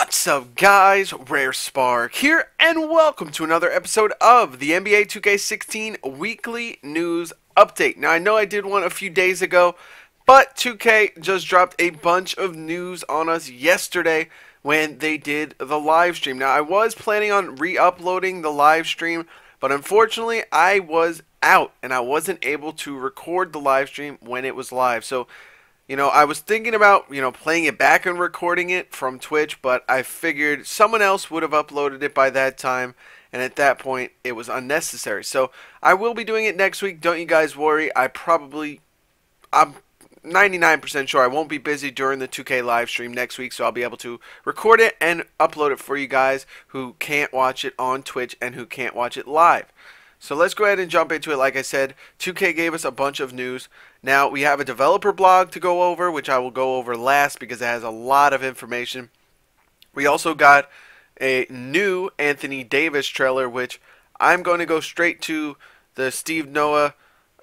What's up, guys? Rare Spark here, and welcome to another episode of the NBA 2K16 Weekly News Update. Now, I know I did one a few days ago, but 2K just dropped a bunch of news on us yesterday when they did the live stream. Now, I was planning on re-uploading the live stream, but unfortunately, I was out, and I wasn't able to record the live stream when it was live. So, I was thinking about, playing it back and recording it from Twitch, but I figured someone else would have uploaded it by that time, and at that point, it was unnecessary. So, I will be doing it next week. Don't you guys worry. I'm 99% sure I won't be busy during the 2K live stream next week, so I'll be able to record it and upload it for you guys who can't watch it on Twitch and who can't watch it live. So let's go ahead and jump into it. Like I said, 2K gave us a bunch of news. Now, we have a developer blog to go over, which I will go over last because it has a lot of information. We also got a new Anthony Davis trailer, which I'm going to go straight to the Steve Noah,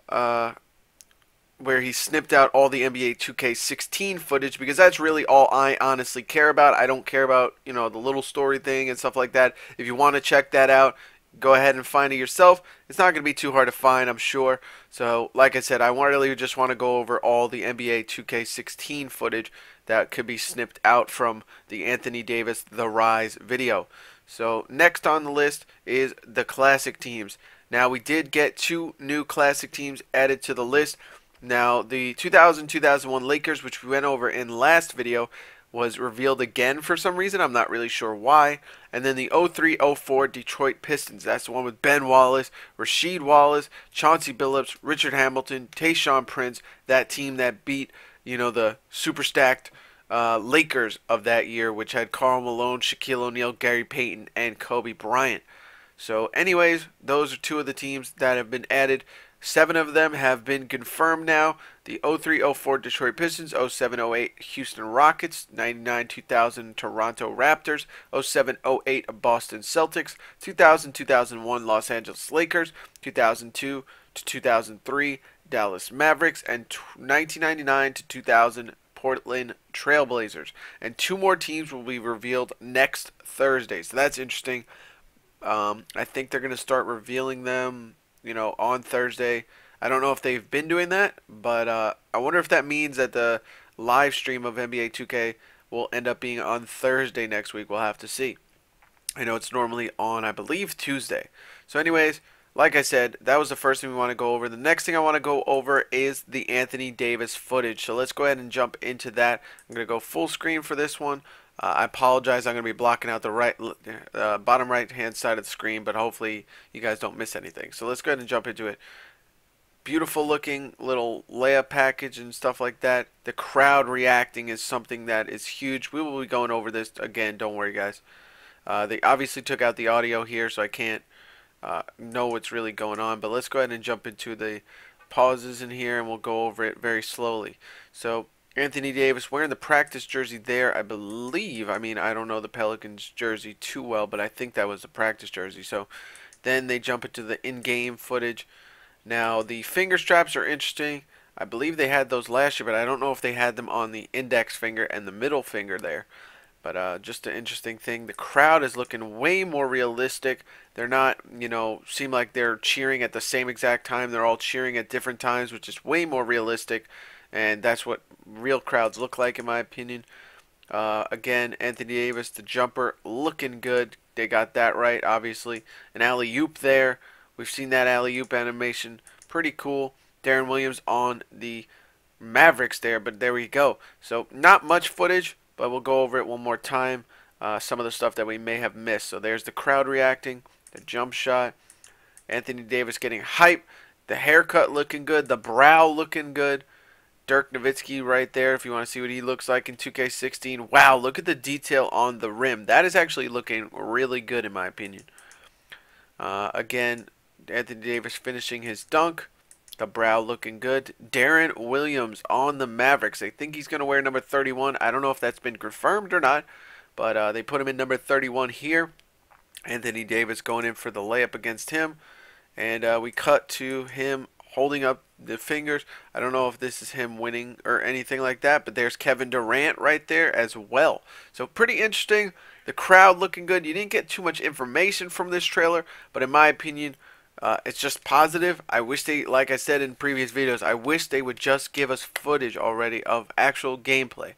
where he snipped out all the NBA 2K16 footage, because that's really all I honestly care about. I don't care about, the little story thing and stuff like that. If you want to check that out, go ahead and find it yourself. It's not going to be too hard to find, I'm sure. So, like I said, I really just want to go over all the NBA 2K16 footage that could be snipped out from the Anthony Davis The Rise video. So, next on the list is the classic teams. Now, we did get 2 new classic teams added to the list. Now, the 2000-2001 Lakers, which we went over in last video, was revealed again for some reason. I'm not really sure why. And then the 03-04 Detroit Pistons. That's the one with Ben Wallace, Rasheed Wallace, Chauncey Billups, Richard Hamilton, Tayshaun Prince. That team that beat, the super stacked Lakers of that year, which had Karl Malone, Shaquille O'Neal, Gary Payton, and Kobe Bryant. So anyways, those are 2 of the teams that have been added. 7 of them have been confirmed now. The 03-04 Detroit Pistons, 07-08 Houston Rockets, 99-2000 Toronto Raptors, 07-08 Boston Celtics, 2000-2001 Los Angeles Lakers, 2002-2003 Dallas Mavericks, and 1999-2000 Portland Trailblazers. And 2 more teams will be revealed next Thursday. So that's interesting. I think they're going to start revealing them on Thursday. I don't know if they've been doing that, but I wonder if that means that the live stream of NBA 2K will end up being on Thursday next week. We'll have to see. I know it's normally on, I believe, Tuesday. So anyways, like I said, that was the first thing we want to go over. The next thing I want to go over is the Anthony Davis footage. So let's go ahead and jump into that. I'm going to go full screen for this one. I apologize, I'm going to be blocking out the bottom right hand side of the screen, but hopefully you guys don't miss anything. So let's go ahead and jump into it. Beautiful looking little layup package and stuff like that. The crowd reacting is something that is huge. We will be going over this again, don't worry guys. They obviously took out the audio here, so I can't know what's really going on, but let's go ahead and jump into the pauses in here and we'll go over it very slowly. So Anthony Davis wearing the practice jersey there, I believe. I mean, I don't know the Pelicans jersey too well, but I think that was the practice jersey. So then they jump into the in-game footage. Now, the finger straps are interesting. I believe they had those last year, but I don't know if they had them on the index finger and the middle finger there. But just an interesting thing. The crowd is looking way more realistic. They're not, seem like they're cheering at the same exact time. They're all cheering at different times, which is way more realistic. And that's what real crowds look like, in my opinion. Again, Anthony Davis, the jumper, looking good. They got that right, obviously. An alley-oop there. We've seen that alley-oop animation. Pretty cool. Darren Williams on the Mavericks there, but there we go. So, not much footage, but we'll go over it one more time. Some of the stuff that we may have missed. So, there's the crowd reacting, the jump shot. Anthony Davis getting hype. The haircut looking good. The brow looking good. Dirk Nowitzki right there if you want to see what he looks like in 2K16. Wow, look at the detail on the rim. That is actually looking really good in my opinion. Again, Anthony Davis finishing his dunk. The brow looking good. Darren Williams on the Mavericks. They think he's going to wear number 31. I don't know if that's been confirmed or not, but they put him in number 31 here. Anthony Davis going in for the layup against him. And we cut to him holding up the fingers. I don't know if this is him winning or anything like that, but there's Kevin Durant right there as well. So pretty interesting. The crowd looking good. You didn't get too much information from this trailer, but in my opinion, it's just positive. I wish they, like I said in previous videos, I wish they would just give us footage already of actual gameplay.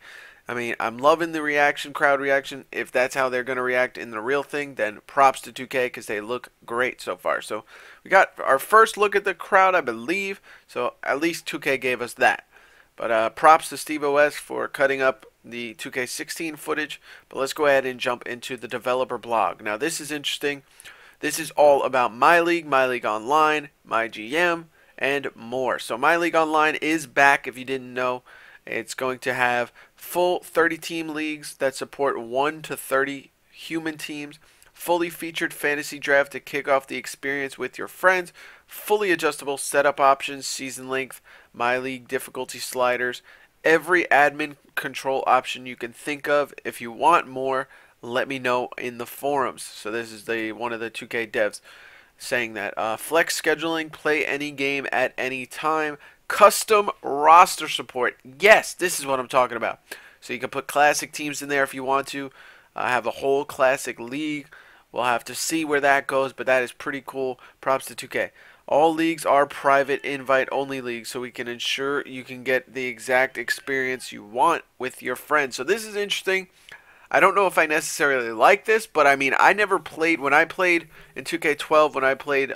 I mean, I'm loving the reaction, crowd reaction. If that's how they're going to react in the real thing, then props to 2K because they look great so far. So we got our first look at the crowd, I believe. So at least 2K gave us that. But props to SteveOS for cutting up the 2K16 footage. But let's go ahead and jump into the developer blog. Now this is interesting. This is all about MyLeague, MyLeague Online, MyGM, and more. So MyLeague Online is back if you didn't know. It's going to have full 30-team leagues that support 1 to 30 human teams, fully featured fantasy draft to kick off the experience with your friends, fully adjustable setup options, season length, MyLeague difficulty sliders, every admin control option you can think of. If you want more, let me know in the forums. So this is one of the 2K devs saying that. Flex scheduling, play any game at any time. Custom roster support. Yes, this is what I'm talking about. So you can put classic teams in there if you want to. Have a whole classic league. We'll have to see where that goes, but that is pretty cool. Props to 2K. All leagues are private invite-only leagues, so we can ensure you can get the exact experience you want with your friends. So this is interesting. I don't know if I necessarily like this, but I mean, I never played, when I played in 2K12, when I played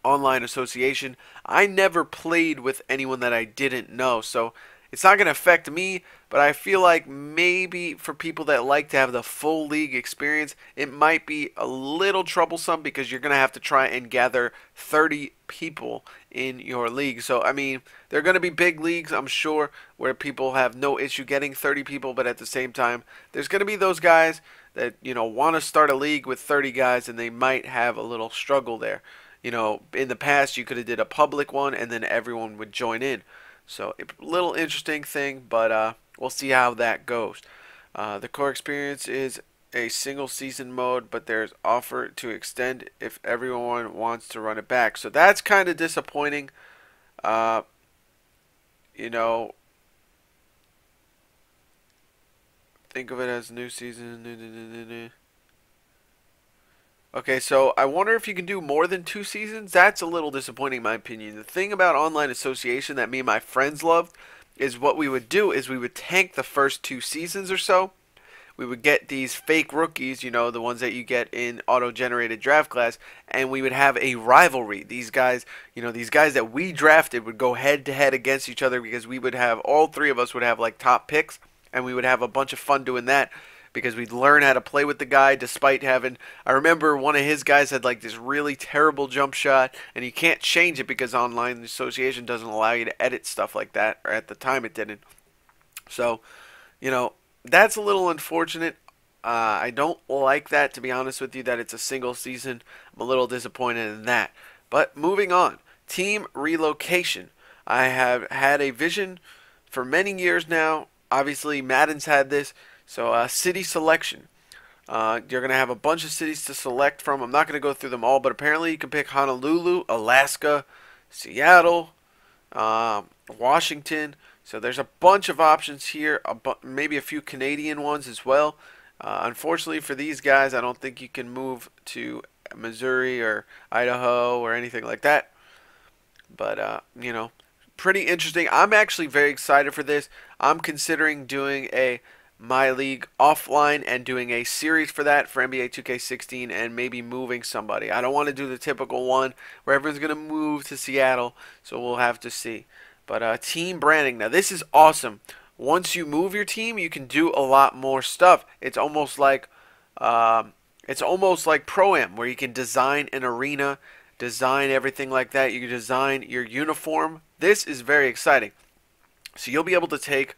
Online Association, I never played with anyone that I didn't know. So it's not going to affect me, but I feel like maybe for people that like to have the full league experience, it might be a little troublesome because you're going to have to try and gather 30 people in your league. So, I mean, there are going to be big leagues, I'm sure, where people have no issue getting 30 people, but at the same time, there's going to be those guys that, you know, want to start a league with 30 guys and they might have a little struggle there. You know, in the past, you could have did a public one and then everyone would join in. So, a little interesting thing, but we'll see how that goes. The core experience is a single season mode, but there's offer to extend if everyone wants to run it back. So that's kind of disappointing. You know, think of it as new season. Okay, so I wonder if you can do more than 2 seasons. That's a little disappointing in my opinion. The thing about Online Association that me and my friends loved is what we would do is we would tank the first 2 seasons or so. We would get these fake rookies, you know, the ones that you get in auto-generated draft class, and we would have a rivalry. These guys, you know, these guys that we drafted would go head-to-head against each other because we would have, all 3 of us would have like top picks, and we would have a bunch of fun doing that. Because we'd learn how to play with the guy despite having, I remember one of his guys had like this really terrible jump shot and you can't change it because Online Association doesn't allow you to edit stuff like that, or at the time it didn't. So, you know, that's a little unfortunate. I don't like that, to be honest with you, that it's a single season. I'm a little disappointed in that. But moving on, team relocation. I have had a vision for many years now. Obviously, Madden's had this. So city selection. You're going to have a bunch of cities to select from. I'm not going to go through them all, but apparently you can pick Honolulu, Alaska, Seattle, Washington. So there's a bunch of options here, maybe a few Canadian ones as well. Unfortunately for these guys, I don't think you can move to Missouri or Idaho or anything like that. But, you know, pretty interesting. I'm actually very excited for this. I'm considering doing a MyLeague offline and doing a series for that for NBA 2K16 and maybe moving somebody. I don't want to do the typical one where everyone's going to move to Seattle, so we'll have to see. But team branding, now this is awesome. Once you move your team, you can do a lot more stuff. It's almost like Pro-Am, where you can design an arena, design everything like that. You can design your uniform. This is very exciting. So you'll be able to take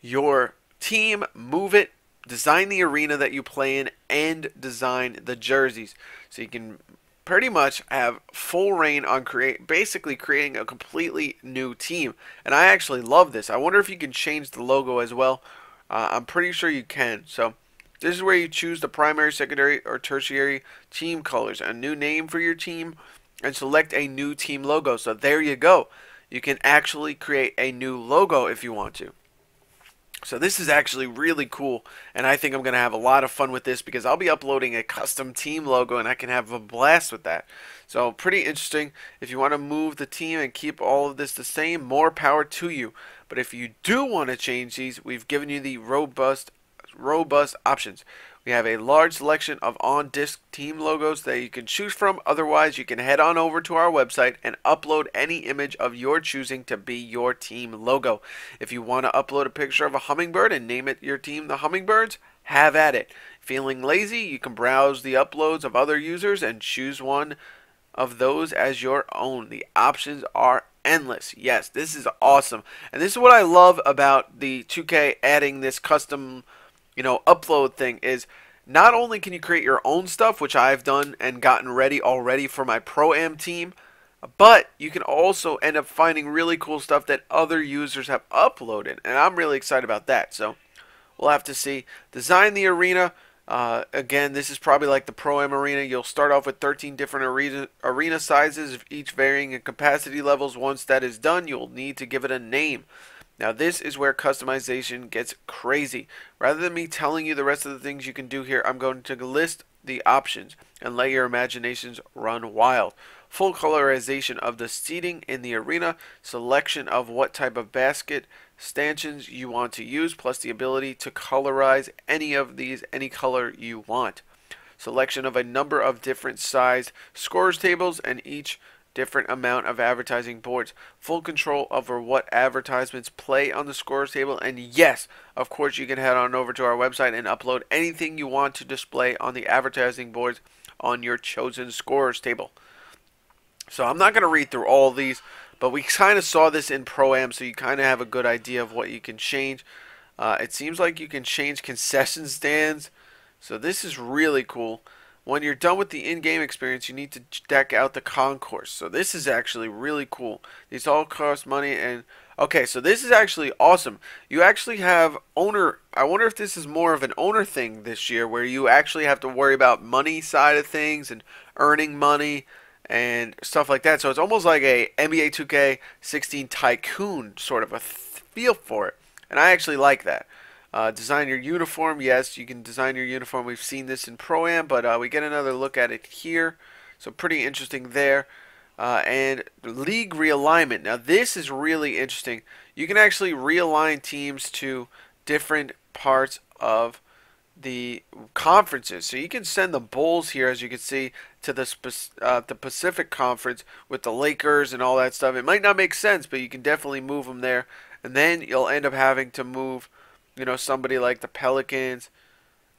your team, move it, design the arena that you play in, and design the jerseys. So you can pretty much have full reign on basically creating a completely new team. And I actually love this. I wonder if you can change the logo as well. I'm pretty sure you can. So this is where you choose the primary, secondary, or tertiary team colors. A new name for your team. and select a new team logo. So there you go. You can actually create a new logo if you want to. So this is actually really cool, and I think I'm going to have a lot of fun with this because I'll be uploading a custom team logo and I can have a blast with that. So pretty interesting. If you want to move the team and keep all of this the same, more power to you. But if you do want to change these, we've given you the robust options. We have a large selection of on-disk team logos that you can choose from. Otherwise, you can head on over to our website and upload any image of your choosing to be your team logo. If you want to upload a picture of a hummingbird and name it your team the Hummingbirds, have at it. Feeling lazy? You can browse the uploads of other users and choose one of those as your own. The options are endless. Yes, this is awesome. And this is what I love about the 2K adding this custom upload thing is not only can you create your own stuff, which I've done and gotten ready already for my Pro-Am team, but you can also end up finding really cool stuff that other users have uploaded, and I'm really excited about that. So we'll have to see. Design the arena. Again, this is probably like the Pro-Am arena. You'll start off with 13 different arena sizes, each varying in capacity levels. Once that is done, you'll need to give it a name. Now this is where customization gets crazy. Rather than me telling you the rest of the things you can do here, I'm going to list the options and let your imaginations run wild. Full colorization of the seating in the arena, selection of what type of basket stanchions you want to use, plus the ability to colorize any of these any color you want. Selection of a number of different sized scores tables and each different amount of advertising boards. Full control over what advertisements play on the scores table. And yes, of course, you can head on over to our website and upload anything you want to display on the advertising boards on your chosen scores table. So I'm not going to read through all these, but we kind of saw this in Pro-Am, so you kind of have a good idea of what you can change. It seems like you can change concession stands, so this is really cool. When you're done with the in-game experience, you need to deck out the concourse. So this is actually really cool. These all cost money, and okay, so this is actually awesome. You actually have owner. I wonder if this is more of an owner thing this year, where you actually have to worry about money side of things and earning money and stuff like that. So it's almost like a NBA 2K16 tycoon sort of a feel for it, and I actually like that. Design your uniform. Yes, you can design your uniform. We've seen this in Pro-Am, but we get another look at it here. So pretty interesting there. And league realignment. Now this is really interesting. You can actually realign teams to different parts of the conferences. So you can send the Bulls here, as you can see, to the Pacific Conference with the Lakers and all that stuff. It might not make sense, but you can definitely move them there. And then you'll end up having to move somebody like the Pelicans.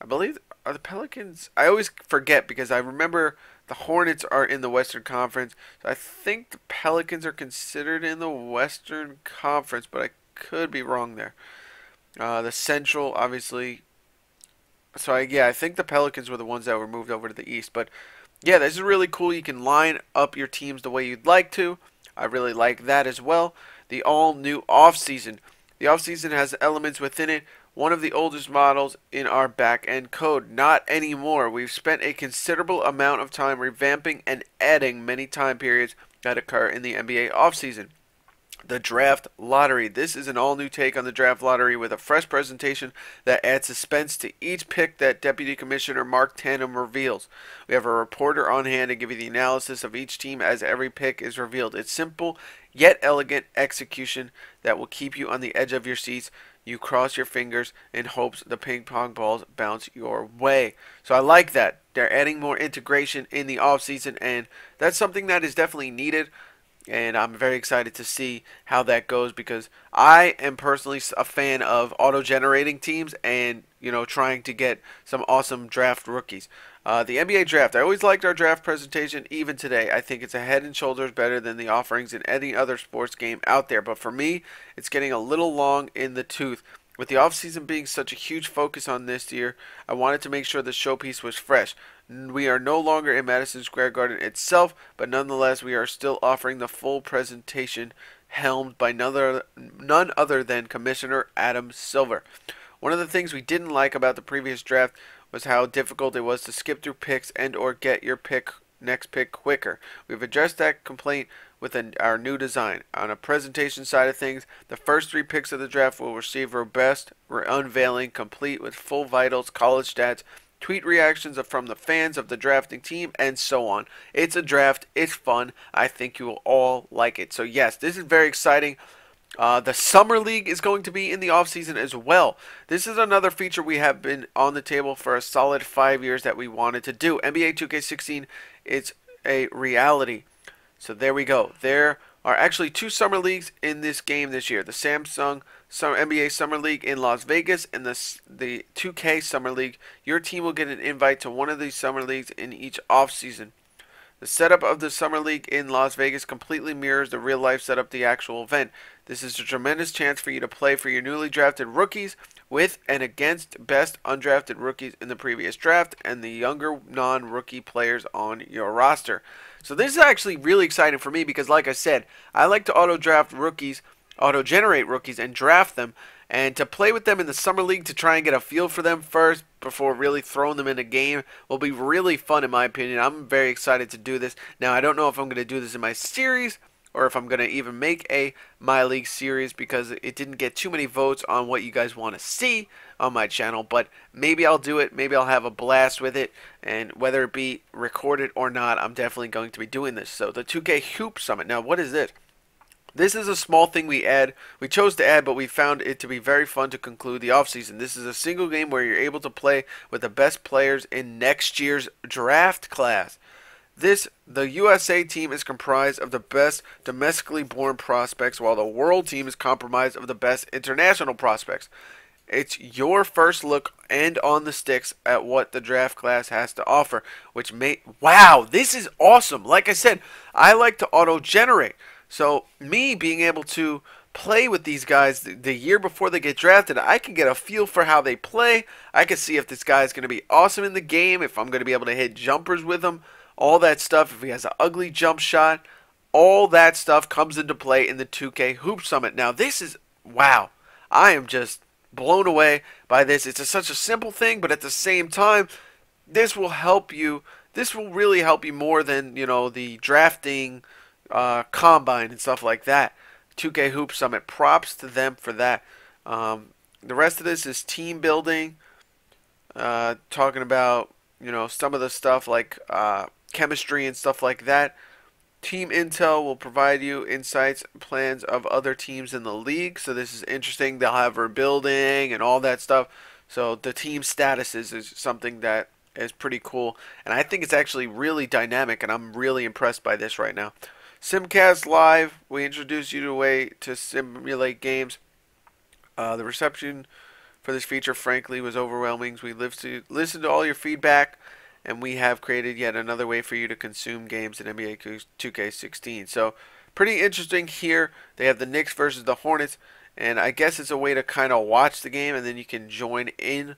I believe, are the Pelicans? I always forget because I remember the Hornets are in the Western Conference. So I think the Pelicans are considered in the Western Conference, but I could be wrong there. The Central, obviously. So I think the Pelicans were the ones that were moved over to the East. But yeah, this is really cool. You can line up your teams the way you'd like to. I really like that as well. The all-new off-season. The off-season has elements within it. One of the oldest models in our back-end code. Not anymore. We've spent a considerable amount of time revamping and adding many time periods that occur in the NBA off-season. The draft lottery. This is an all-new take on the draft lottery with a fresh presentation that adds suspense to each pick that Deputy Commissioner Mark Tandem reveals. We have a reporter on hand to give you the analysis of each team as every pick is revealed. It's simple yet elegant execution that will keep you on the edge of your seats. You cross your fingers in hopes the ping pong balls bounce your way. So I like that. They're adding more integration in the offseason, and that's something that is definitely needed. And I'm very excited to see how that goes because I am personally a fan of auto-generating teams and, trying to get some awesome draft rookies. The NBA draft. I always liked our draft presentation. Even today, I think it's a head and shoulders better than the offerings in any other sports game out there. But for me, it's getting a little long in the tooth. With the offseason being such a huge focus on this year, I wanted to make sure the showpiece was fresh. We are no longer in Madison Square Garden itself, but nonetheless, we are still offering the full presentation helmed by none other than Commissioner Adam Silver. One of the things we didn't like about the previous draft was how difficult it was to skip through picks and or get your pick next pick quicker. We've addressed that complaint with our new design. On a presentation side of things, the first 3 picks of the draft will receive robust unveiling complete with full vitals, college stats, tweet reactions from the fans of the drafting team, and so on. It's a draft. It's fun. I think you will all like it. So yes, this is very exciting. The Summer League is going to be in the offseason as well. This is another feature we have been on the table for a solid 5 years that we wanted to do. NBA 2K16 is a reality. So there we go. There are actually 2 Summer Leagues in this game this year. The Samsung NBA Summer League in Las Vegas and the 2K Summer League. Your team will get an invite to one of these Summer Leagues in each offseason. The setup of the Summer League in Las Vegas completely mirrors the real-life setup of the actual event. This is a tremendous chance for you to play for your newly drafted rookies with and against best undrafted rookies in the previous draft and the younger non-rookie players on your roster. So this is actually really exciting for me because, like I said, I like to auto-generate rookies and draft them, and to play with them in the Summer League to try and get a feel for them first before really throwing them in a game will be really fun in my opinion. I'm very excited to do this. Now, I don't know if I'm going to do this in my series or if I'm going to even make a MyLeague series because it didn't get too many votes on what you guys want to see on my channel, but maybe I'll do it. Maybe I'll have a blast with it, and whether it be recorded or not, I'm definitely going to be doing this. So the 2K Hoop Summit. Now, what is this? This is a small thing we chose to add, but we found it to be very fun to conclude the offseason. This is a single game where you're able to play with the best players in next year's draft class. The USA team is comprised of the best domestically born prospects, while the world team is comprised of the best international prospects. It's your first look and on the sticks at what the draft class has to offer, wow, this is awesome. Like I said, I like to auto-generate. So me being able to play with these guys the year before they get drafted, I can get a feel for how they play. I can see if this guy is going to be awesome in the game, if I'm going to be able to hit jumpers with him, all that stuff, if he has an ugly jump shot. All that stuff comes into play in the 2K Hoop Summit. Now this is, wow, I am just blown away by this. It's such a simple thing, but at the same time, this will help you. This will really help you more than, the drafting combine and stuff like that. 2K Hoop Summit, props to them for that. The rest of this is team building, talking about some of the stuff like chemistry and stuff like that. Team Intel will provide you insights and plans of other teams in the league. So this is interesting. They'll have rebuilding and all that stuff. So the team statuses is something that is pretty cool, and I think it's actually really dynamic, and I'm really impressed by this right now. Simcast Live, we introduce you to a way to simulate games. The reception for this feature, frankly, was overwhelming. We listened to all your feedback, and we have created yet another way for you to consume games in NBA 2K16. So, pretty interesting here. They have the Knicks versus the Hornets, and I guess it's a way to kind of watch the game, and then you can join in.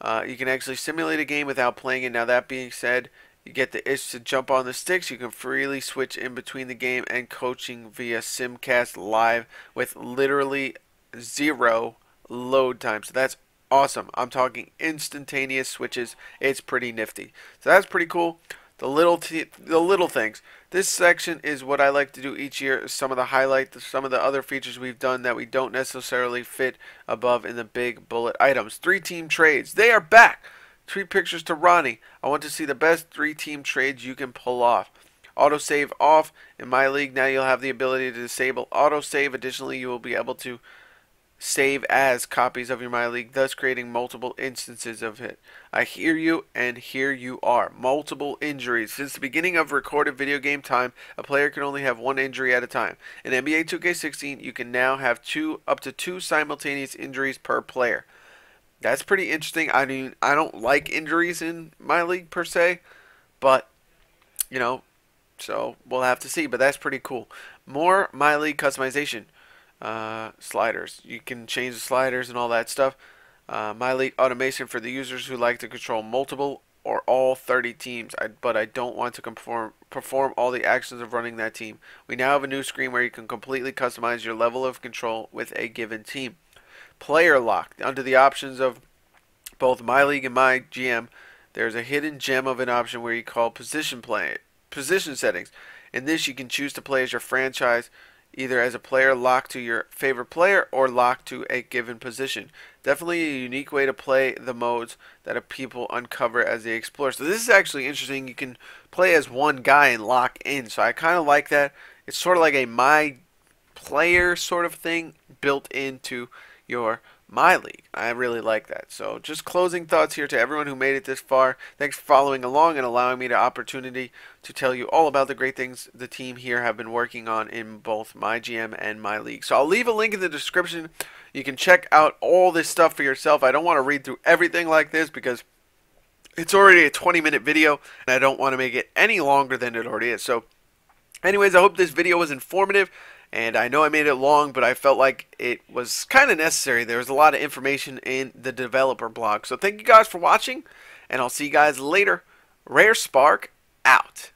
You can actually simulate a game without playing it. Now, that being said, you get the itch to jump on the sticks. You can freely switch in between the game and coaching via Simcast Live with literally 0 load time. So that's awesome. I'm talking instantaneous switches. It's pretty nifty. So that's pretty cool. The little things. This section is what I like to do each year. Some of the highlights, some of the other features we've done that we don't necessarily fit above in the big bullet items. 3-team trades. They are back. Tweet pictures to Ronnie. I want to see the best 3-team trades you can pull off. Autosave off. In MyLeague, now you'll have the ability to disable autosave. Additionally, you will be able to save as copies of your MyLeague, thus creating multiple instances of it. I hear you, and here you are. Multiple injuries. Since the beginning of recorded video game time, a player can only have 1 injury at a time. In NBA 2K16, you can now have up to 2 simultaneous injuries per player. That's pretty interesting. I mean, I don't like injuries in MyLeague per se, but, so we'll have to see. But that's pretty cool. More MyLeague customization. Sliders. You can change the sliders and all that stuff. MyLeague automation for the users who like to control multiple or all 30 teams, but I don't want to perform all the actions of running that team. We now have a new screen where you can completely customize your level of control with a given team. Player lock. Under the options of both MyLeague and MyGM, there's a hidden gem of an option where you call position settings. In this, you can choose to play as your franchise, either as a player locked to your favorite player or locked to a given position. Definitely a unique way to play the modes that people uncover as they explore. So this is actually interesting. You can play as one guy and lock in. So I kind of like that. It's sort of like a my player sort of thing built into your MyLeague. I really like that. So just closing thoughts here to everyone who made it this far. Thanks for following along and allowing me the opportunity to tell you all about the great things the team here have been working on in both MyGM and MyLeague. So I'll leave a link in the description. You can check out all this stuff for yourself. I don't want to read through everything like this because it's already a 20-minute video and I don't want to make it any longer than it already is. So anyways, I hope this video was informative. And I know I made it long, but I felt like it was kind of necessary. There was a lot of information in the developer blog. So thank you guys for watching, and I'll see you guys later. Rare Spark out.